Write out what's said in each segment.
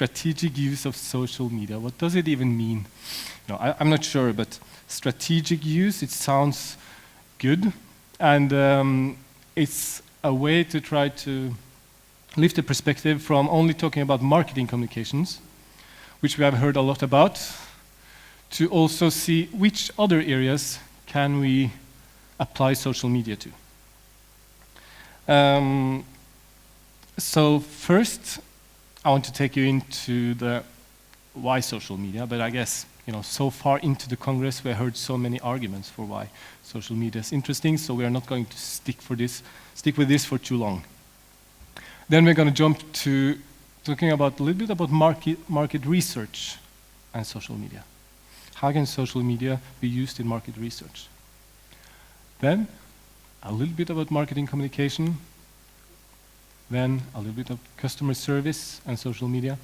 strategic use of social media. What does it even mean? I'm not sure, but strategic use, it sounds good. And it's a way to try to lift the perspective from only talking about marketing communications, which we have heard a lot about, to also see which other areas can we apply social media to. So first, I want to take you into the why social media, but I guess, so far into the Congress, we heard so many arguments for why social media is interesting, so we are not going to stick with this for too long. Then we're going to jump to talking about a little bit about market research and social media. How can social media be used in market research? Then a little bit about marketing communication, then a little bit of customer service and social media,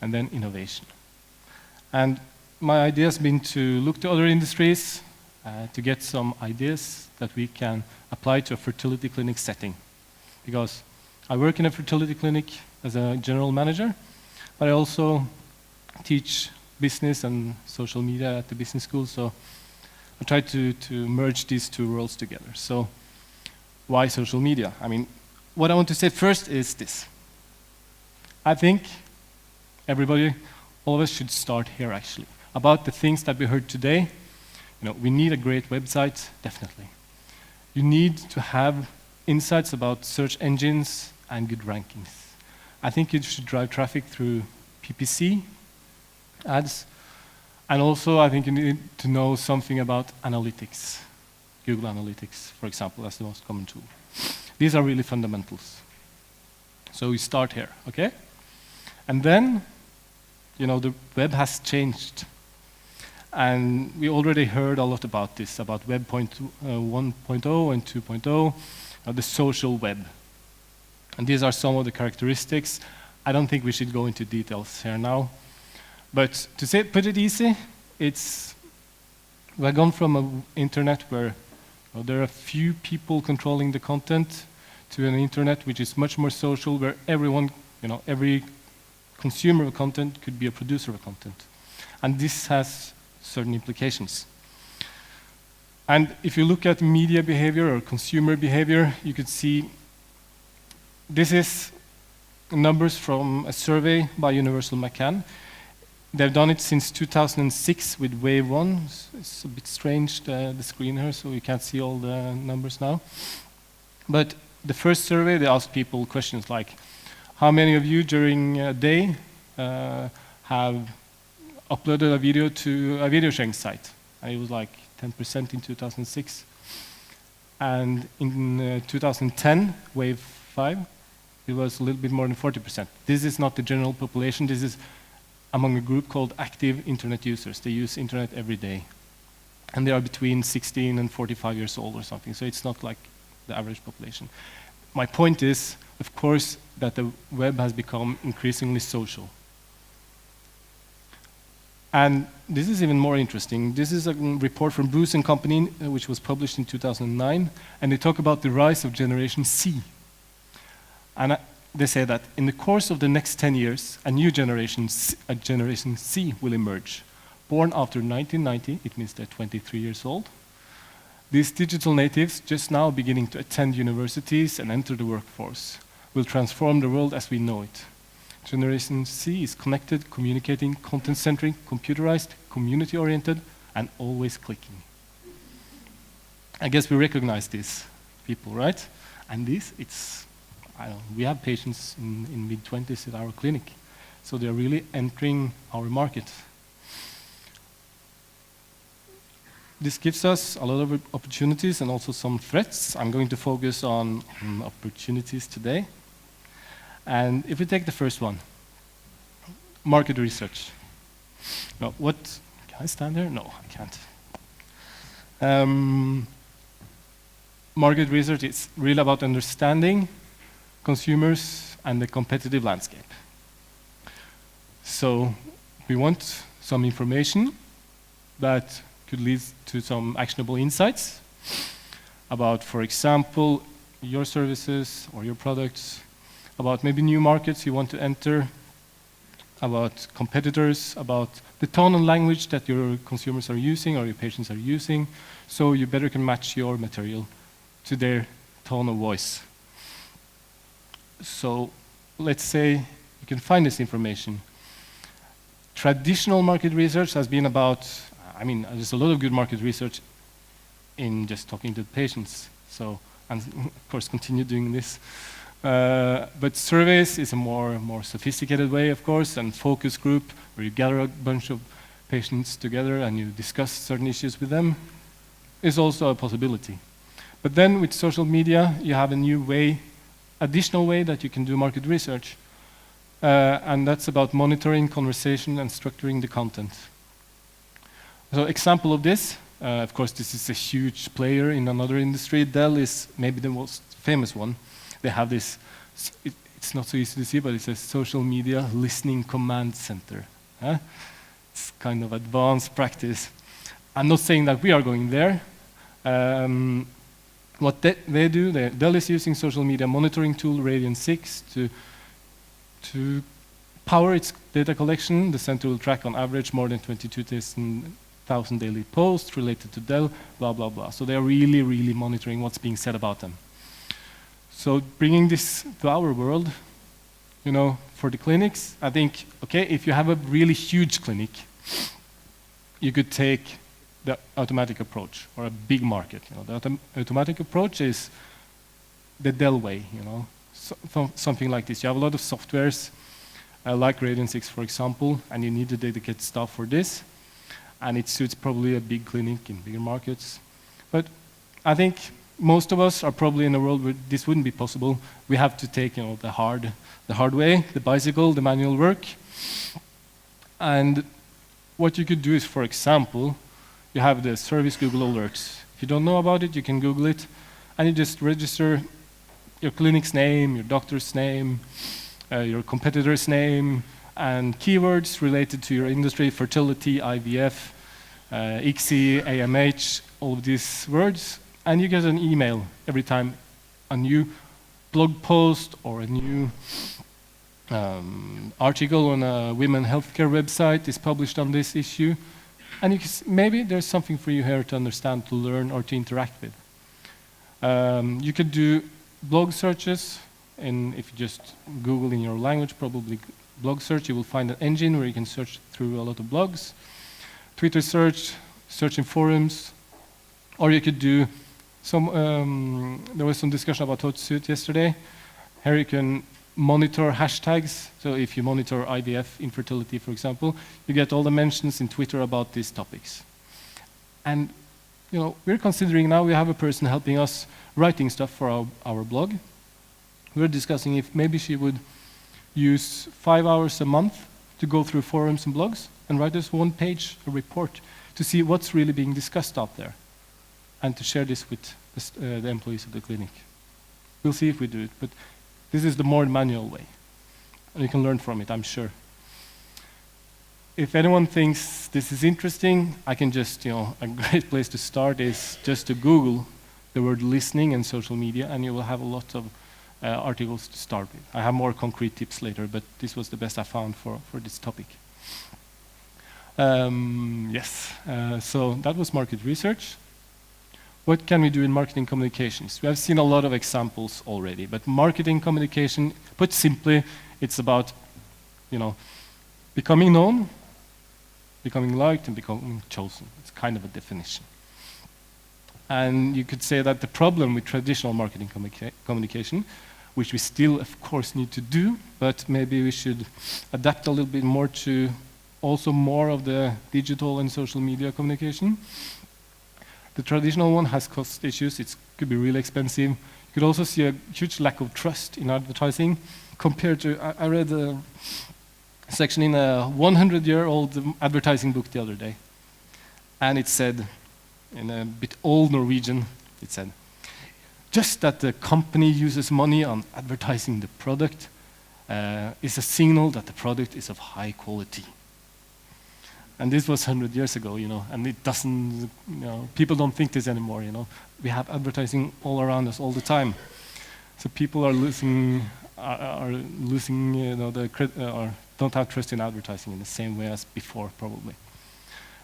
and then innovation. And my idea has been to look to other industries to get some ideas that we can apply to a fertility clinic setting. Because I work in a fertility clinic as a general manager, but I also teach business and social media at the business school, so I try to merge these two worlds together. So why social media? I mean, what I want to say first is this. I think everybody, all of us should start here actually. About the things that we heard today, we need a great website, definitely. You need to have insights about search engines and good rankings. I think you should drive traffic through PPC ads, and also I think you need to know something about analytics. Google Analytics, for example, as the most common tool. These are really fundamentals. So we start here, okay? And then, the web has changed. And we already heard a lot about this, about Web 1.0 and 2.0, the social web. And these are some of the characteristics. I don't think we should go into details here now. But to put it easy, we've gone from an internet where there are a few people controlling the content to an internet which is much more social, where everyone, every consumer of content could be a producer of content. And this has certain implications. And if you look at media behavior or consumer behavior, you could see this is numbers from a survey by Universal McCann. They've done it since 2006 with Wave 1. It's a bit strange, the screen here, so you can't see all the numbers now. But the first survey, they asked people questions like, how many of you during a day have uploaded a video to a video sharing site? And it was like 10% in 2006. And in 2010, Wave 5, it was a little bit more than 40%. This is not the general population. This is among a group called active internet users. They use internet every day. And they are between 16 and 45 years old or something, so it's not like the average population. My point is, of course, that the web has become increasingly social. And this is even more interesting. This is a report from Bruce and Company, which was published in 2009, and they talk about the rise of Generation C. And they say that in the course of the next 10 years, a new generation, a Generation C, will emerge. Born after 1990, it means they're 23 years old. These digital natives, just now beginning to attend universities and enter the workforce, will transform the world as we know it. Generation C is connected, communicating, content-centric, computerized, community-oriented, and always clicking. I guess we recognize these people, right? And this, we have patients in mid-20s at our clinic, so they're really entering our market. This gives us a lot of opportunities and also some threats. I'm going to focus on opportunities today. And if we take the first one, market research. Now, can I stand there? No, I can't. Market research is really about understanding consumers and the competitive landscape. So we want some information that could lead to some actionable insights about, for example, your services or your products, about maybe new markets you want to enter, about competitors, about the tone and language that your consumers are using or your patients are using, so you better can match your material to their tone of voice. So let's say you can find this information. Traditional market research has been about, I mean, there's a lot of good market research in just talking to the patients. So, and of course, continue doing this. But surveys is a more sophisticated way, of course, and focus group, where you gather a bunch of patients together and you discuss certain issues with them, is also a possibility. But then with social media, you have a new way, additional way that you can do market research. And that's about monitoring conversation and structuring the content. So example of this, of course, this is a huge player in another industry. Dell is maybe the most famous one. They have this, it's not so easy to see, but it's a social media listening command center. It's kind of advanced practice. I'm not saying that we are going there. What they do, Dell is using social media monitoring tool Radian 6 to power its data collection. The center will track on average more than 22,000 daily posts related to Dell, blah, blah, blah. So they're really, really monitoring what's being said about them. So bringing this to our world, you know, for the clinics, I think, okay, if you have a really huge clinic, you could take the automatic approach, or a big market. You know, the automatic approach is the Dell way, you know, something like this. You have a lot of softwares, like Radian 6, for example, and you need to dedicate staff for this, and it suits probably a big clinic in bigger markets. But I think most of us are probably in a world where this wouldn't be possible. We have to take, you know, the hard way, the bicycle, the manual work. And what you could do is, for example, you have the service Google Alerts. If you don't know about it, you can Google it, and you just register your clinic's name, your doctor's name, your competitor's name, and keywords related to your industry, fertility, IVF, ICSI, AMH, all of these words, and you get an email every time a new blog post or a new article on a women healthcare website is published on this issue. And you can maybe there's something for you here to understand, to learn, or to interact with. You could do blog searches, and if you just Google in your language, probably blog search, you will find an engine where you can search through a lot of blogs. Twitter search in forums, or you could do some, there was some discussion about Hotsuite yesterday. Here you can monitor hashtags. So if you monitor IVF, infertility, for example, you get all the mentions in Twitter about these topics. And you know, we're considering now we have a person helping us writing stuff for our blog. We're discussing if maybe she would use 5 hours a month to go through forums and blogs and write us one page, a report, to see what's really being discussed out there, and to share this with the employees of the clinic. We'll see if we do it, but this is the more manual way, and you can learn from it, I'm sure. If anyone thinks this is interesting, I can just, you know, a great place to start is just to Google the word listening and social media, and you will have a lot of articles to start with. I have more concrete tips later, but this was the best I found for this topic. Yes, so that was market research. What can we do in marketing communications? We have seen a lot of examples already, but marketing communication, put simply, it's about, you know, becoming known, becoming liked, and becoming chosen. It's kind of a definition. And you could say that the problem with traditional marketing communication, which we still, of course, need to do, but maybe we should adapt a little bit more to also more of the digital and social media communication. The traditional one has cost issues. It could be really expensive. You could also see a huge lack of trust in advertising compared to, I read a section in a 100-year-old advertising book the other day. And it said, in a bit old Norwegian, it said, just that the company uses money on advertising the product is a signal that the product is of high quality. And this was 100 years ago, you know, and it doesn't, you know, people don't think this anymore, you know. We have advertising all around us all the time. So people are losing, you know, don't have trust in advertising in the same way as before, probably.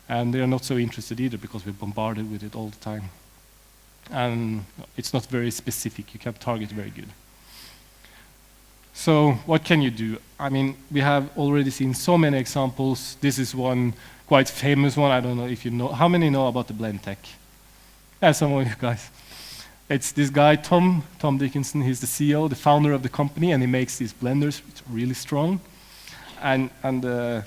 And they are not so interested either because we're bombarded with it all the time. And it's not very specific. You can't target very good. So what can you do? I mean, we have already seen so many examples. This is one quite famous one. I don't know if you know. How many know about the blend tech? Yeah, some of you guys. It's this guy, Tom Dickinson. He's the CEO, the founder of the company, and he makes these blenders. It's really strong. And the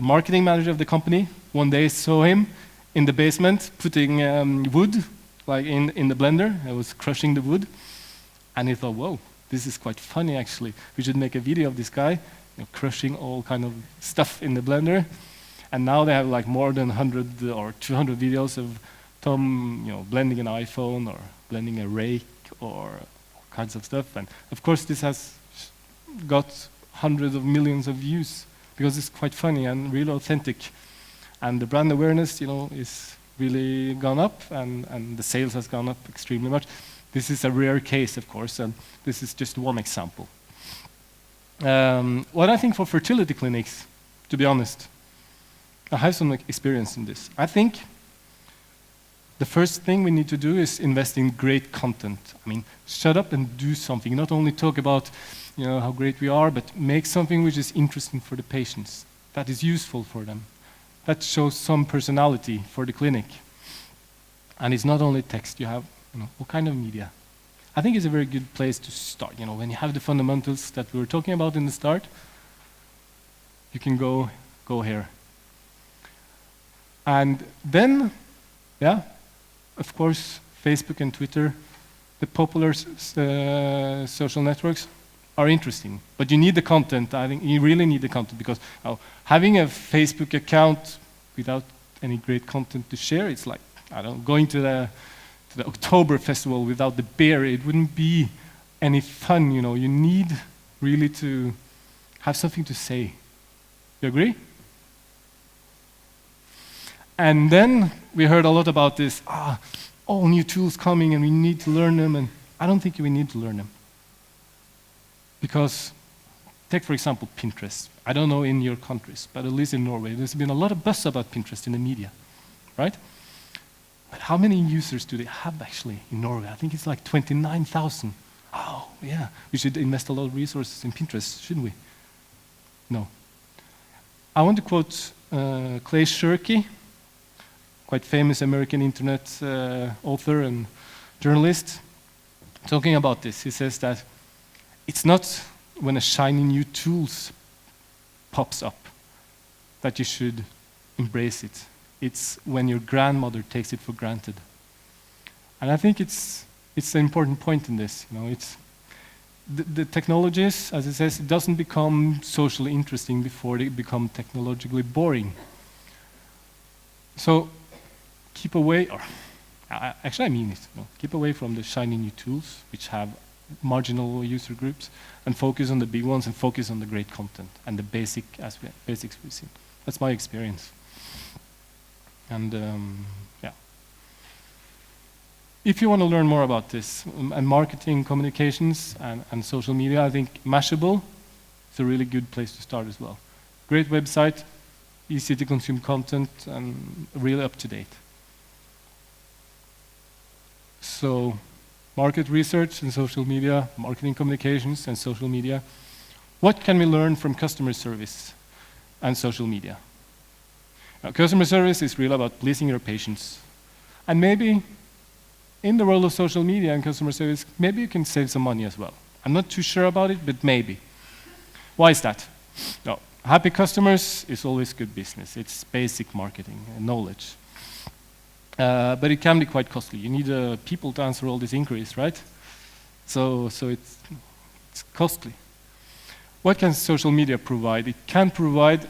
marketing manager of the company one day saw him in the basement putting wood like in the blender. He was crushing the wood. And he thought, whoa, this is quite funny actually. We should make a video of this guy crushing all kind of stuff in the blender. And now they have like more than 100 or 200 videos of Tom blending an iPhone or blending a rake or all kinds of stuff. And of course this has got hundreds of millions of views because it's quite funny and really authentic. And the brand awareness, is really gone up, and the sales has gone up extremely much. This is a rare case, of course, and this is just one example. What I think for fertility clinics, to be honest, I have some experience in this. I think the first thing we need to do is invest in great content. I mean, shut up and do something. Not only talk about how great we are, but make something which is interesting for the patients, that is useful for them, that shows some personality for the clinic. And it's not only text. You have all kind of media. I think it's a very good place to start. When you have the fundamentals that we were talking about in the start, you can go here. And then, of course, Facebook and Twitter, the popular social networks are interesting. But you need the content. I think you really need the content because having a Facebook account without any great content to share, it's like, going to the October festival without the beer, it wouldn't be any fun, You need really to have something to say. You agree? And then we heard a lot about this, all new tools coming and we need to learn them, and I don't think we need to learn them. Because, take for example Pinterest. I don't know in your countries, but at least in Norway, there's been a lot of buzz about Pinterest in the media, right? But how many users do they have actually in Norway? I think it's like 29,000. Oh, yeah, we should invest a lot of resources in Pinterest, shouldn't we? No. I want to quote Clay Shirky, quite famous American internet author and journalist, talking about this. He says that it's not when a shiny new tools pops up that you should embrace it. It's when your grandmother takes it for granted. And I think it's an important point in this. It's the technologies, as it says, it doesn't become socially interesting before they become technologically boring. So keep away, or actually I mean it, keep away from the shiny new tools which have marginal user groups, and focus on the big ones and focus on the great content and the basics we've seen. That's my experience. And if you want to learn more about this and marketing, communications, and social media, I think Mashable is a really good place to start as well. Great website, easy to consume content, and really up to date. So, market research and social media, marketing communications and social media. What can we learn from customer service and social media? Now, customer service is really about pleasing your patients. And maybe in the world of social media and customer service, maybe you can save some money as well. I'm not too sure about it, but maybe. Why is that? No, happy customers is always good business. It's basic marketing and knowledge. But it can be quite costly. You need people to answer all these inquiries, right? So it's costly. What can social media provide? It can provide,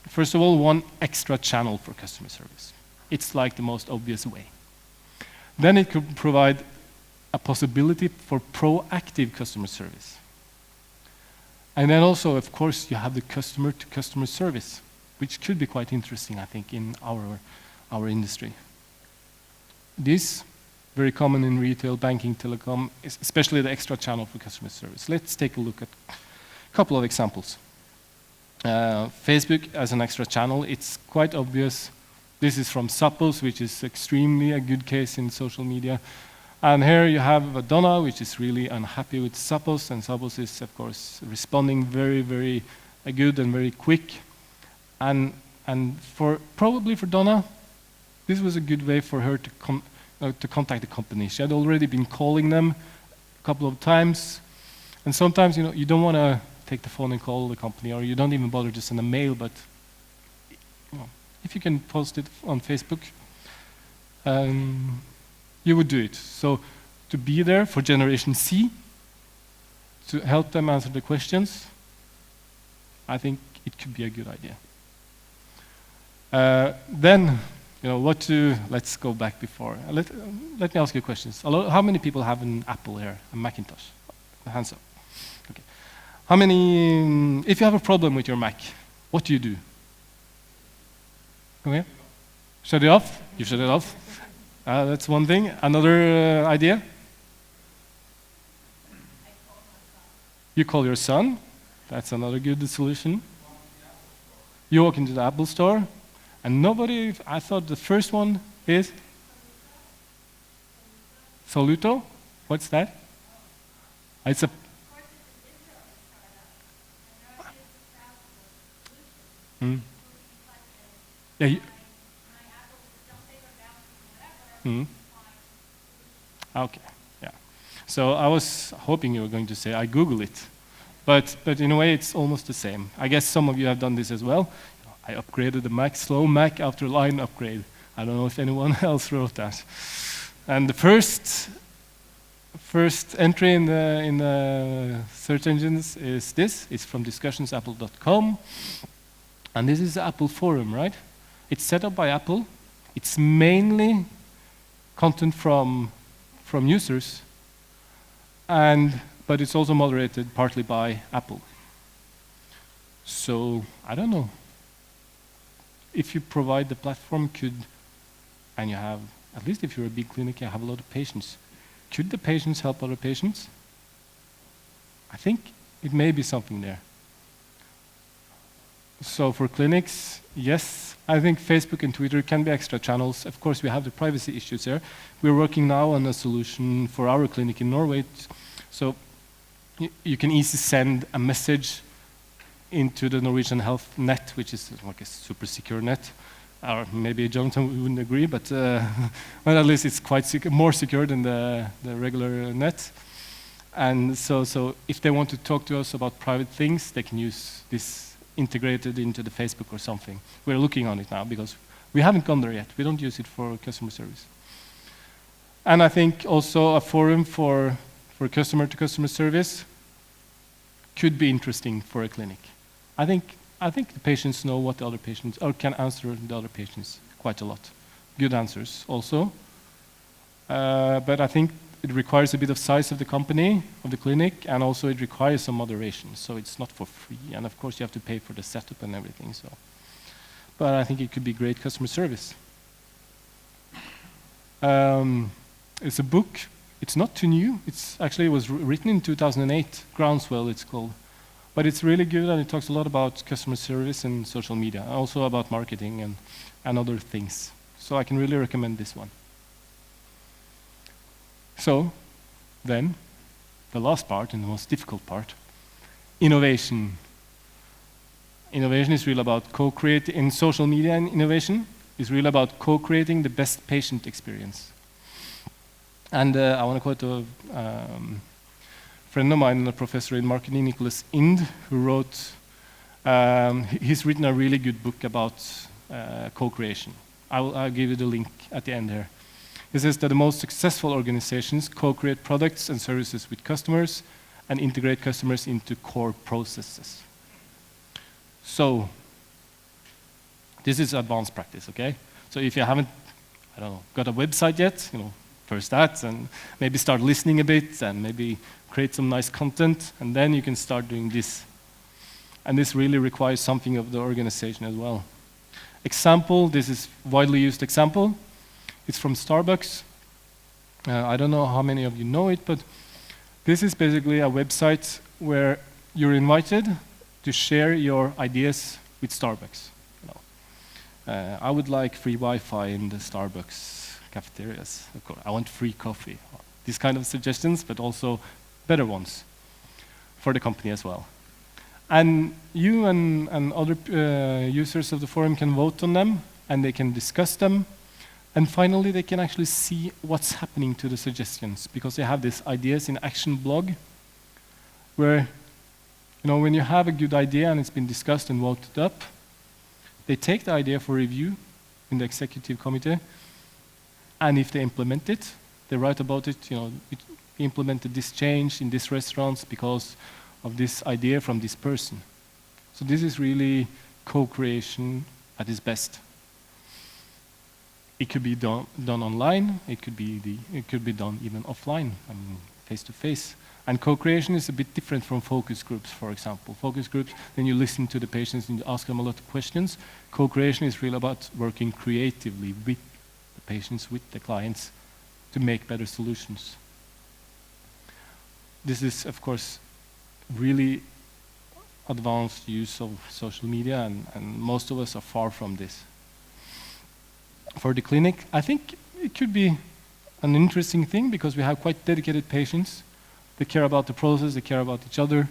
first of all, one extra channel for customer service. It's like the most obvious way. Then it could provide a possibility for proactive customer service. And then also, of course, you have the customer-to-customer service, which could be quite interesting, I think, in our industry. This, very common in retail, banking, telecom, is especially the extra channel for customer service. Let's take a look at a couple of examples. Facebook as an extra channel, it's quite obvious. This is from Suppos, which is extremely a good case in social media. And here you have Donna, which is really unhappy with Suppos, and Suppos is, of course, responding very, very good and very quick. And probably for Donna, this was a good way for her to contact the company. She had already been calling them a couple of times, and sometimes you don't want to take the phone and call the company, or you don't even bother to send a mail, but if you can post it on Facebook, you would do it. So to be there for Generation C, to help them answer the questions, I think it could be a good idea. Then, let's go back before. Let me ask you questions. How many people have an Apple here, a Macintosh? Hands up. Okay. How many, if you have a problem with your Mac, what do you do? Okay. Shut it off? You shut it off? That's one thing. Another idea? You call your son. That's another good solution. You walk into the Apple store, and nobody, I thought the first one is Soluto. What's that? It's a... Yeah. Okay, yeah. So I was hoping you were going to say, I Google it. But in a way, it's almost the same. I guess some of you have done this as well. I upgraded the Mac, slow Mac after line upgrade. I don't know if anyone else wrote that. And the first entry in the search engines is this. It's from discussionsapple.com. And this is the Apple forum, right? It's set up by Apple. It's mainly content from users, but it's also moderated partly by Apple. So I don't know. If you provide the platform, and you have, at least if you're a big clinic, you have a lot of patients. Could the patients help other patients? I think it may be something there. So for clinics, yes, I think Facebook and Twitter can be extra channels. Of course, we have the privacy issues there. We're working now on a solution for our clinic in Norway. So you can easily send a message into the Norwegian Health Net, which is like a super secure net. Or maybe Jonathan wouldn't agree, but well, at least it's quite more secure than the regular net. And so if they want to talk to us about private things, they can use this integrated into the Facebook or something. We're looking on it now because we haven't gone there yet. We don't use it for customer service. And I think also a forum for customer-to-customer service could be interesting for a clinic. I think the patients know what the other patients, or can answer the other patients quite a lot. Good answers also. But I think it requires a bit of size of the company, of the clinic, and also it requires some moderation. So it's not for free. And of course you have to pay for the setup and everything. So, but I think it could be great customer service. It's a book. It's not too new. It was written in 2008. Groundswell, it's called. But it's really good, and it talks a lot about customer service and social media, also about marketing and other things. So I can really recommend this one. So then, the last part and the most difficult part, innovation. Innovation is really about co-creating, in social media, and innovation is really about co-creating the best patient experience. And I want to quote a friend of mine, a professor in marketing, Nicholas Ind, who wrote, he's written a really good book about co-creation. I'll give you the link at the end here. He says that the most successful organizations co-create products and services with customers and integrate customers into core processes. So, this is advanced practice, okay? So if you haven't, got a website yet, first that, and maybe start listening a bit, and maybe create some nice content, and then you can start doing this. And this really requires something of the organization as well. Example, this is widely used example. It's from Starbucks. I don't know how many of you know it, but this is basically a website where you're invited to share your ideas with Starbucks. I would like free Wi-Fi in the Starbucks cafeterias. Of course, I want free coffee. These kind of suggestions, but also better ones for the company as well. And you and other users of the forum can vote on them, and they can discuss them. And finally, they can actually see what's happening to the suggestions, because they have this ideas in action blog, where when you have a good idea and it's been discussed and voted up, they take the idea for review in the executive committee, and if they implement it, they write about it. We implemented this change in this restaurant because of this idea from this person. So this is really co-creation at its best. It could be done online. It could be done even offline, face to face. And co-creation is a bit different from focus groups, for example. Focus groups, then you listen to the patients and you ask them a lot of questions. Co-creation is really about working creatively with the patients, with the clients, to make better solutions. This is, of course, really advanced use of social media, and most of us are far from this. For the clinic, I think it could be an interesting thing, because we have quite dedicated patients. They care about the process, they care about each other.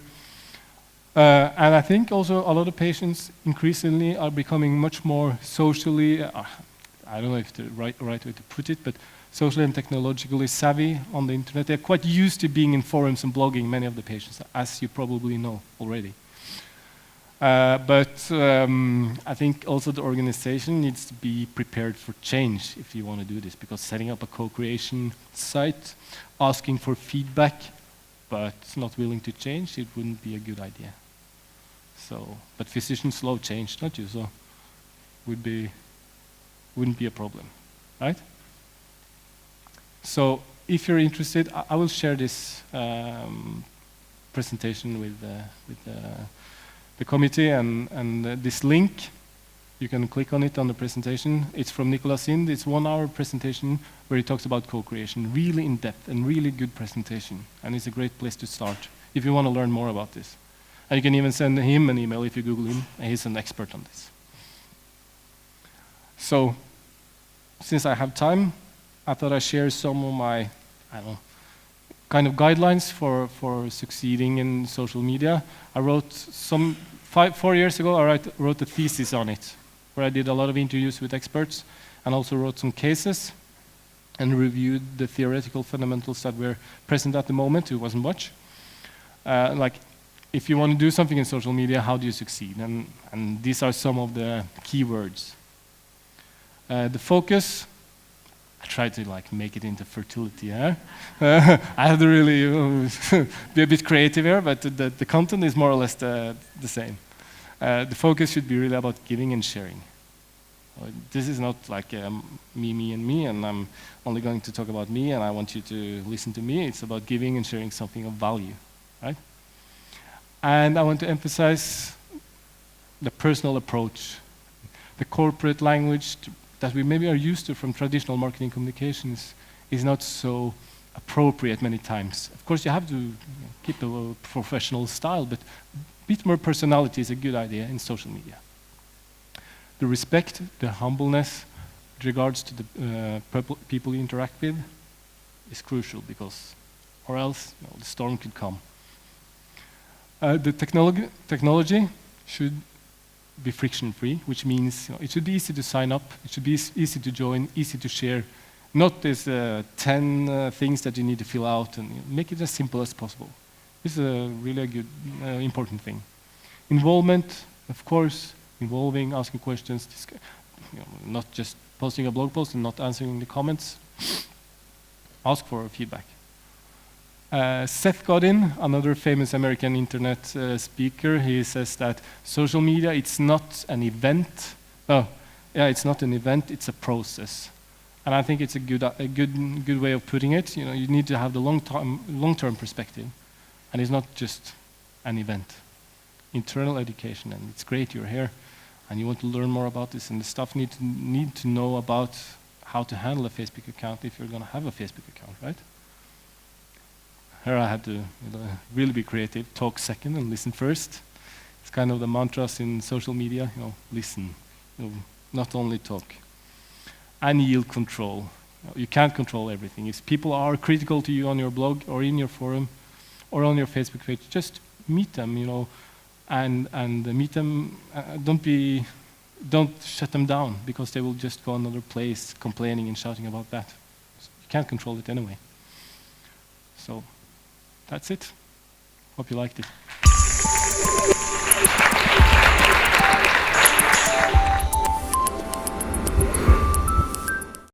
And I think also a lot of patients increasingly are becoming much more socially, I don't know if the right way to put it, but socially and technologically savvy on the internet. They're quite used to being in forums and blogging, many of the patients, as you probably know already. But I think also the organization needs to be prepared for change if you want to do this, because setting up a co-creation site, asking for feedback, but not willing to change, it wouldn't be a good idea. So, but physicians love change, not you? So, wouldn't be a problem, right? So, if you're interested, I will share this presentation with the committee, and this link. You can click on it on the presentation. It's from Nicolas Ind. It's 1 hour presentation where he talks about co-creation, really in depth and really good presentation. And it's a great place to start if you want to learn more about this. And you can even send him an email if you Google him. He's an expert on this. So, since I have time, I thought I'd share some of my, kind of guidelines for succeeding in social media. I wrote 4 years ago, I wrote a thesis on it, where I did a lot of interviews with experts and also wrote some cases and reviewed the theoretical fundamentals that were present at the moment. It wasn't much. Like, if you want to do something in social media, how do you succeed? And these are some of the keywords. The focus, I tried to make it into fertility. I have to really be a bit creative here, but the content is more or less the same. The focus should be really about giving and sharing. This is not like me, and I'm only going to talk about me, and I want you to listen to me. It's about giving and sharing something of value, right? And I want to emphasize the personal approach, the corporate language that we maybe are used to from traditional marketing communications is not so appropriate many times. Of course, you have to keep a professional style, but a bit more personality is a good idea in social media. The respect, the humbleness with regards to the people you interact with is crucial, because or else the storm could come. The technology should be friction-free, which means it should be easy to sign up, it should be easy to join, easy to share, not as 10 things that you need to fill out, and make it as simple as possible. This is a really good, important thing. Involvement, of course, involving, asking questions, not just posting a blog post and not answering the comments. Ask for feedback. Seth Godin, another famous American internet speaker, he says that social media, it's not an event. It's not an event, it's a process. And I think it's a good way of putting it. You need to have the long-term perspective, and it's not just an event. Internal education, and it's great you're here, and you want to learn more about this, and the staff need to know about how to handle a Facebook account if you're going to have a Facebook account, right? Here I had to really be creative, talk second and listen first. It's kind of the mantras in social media, listen, not only talk. And yield control. You can't control everything. If people are critical to you on your blog or in your forum or on your Facebook page, just meet them, and meet them. Don't shut them down, because they will just go another place complaining and shouting about that. You can't control it anyway. So that's it. Hope you liked it.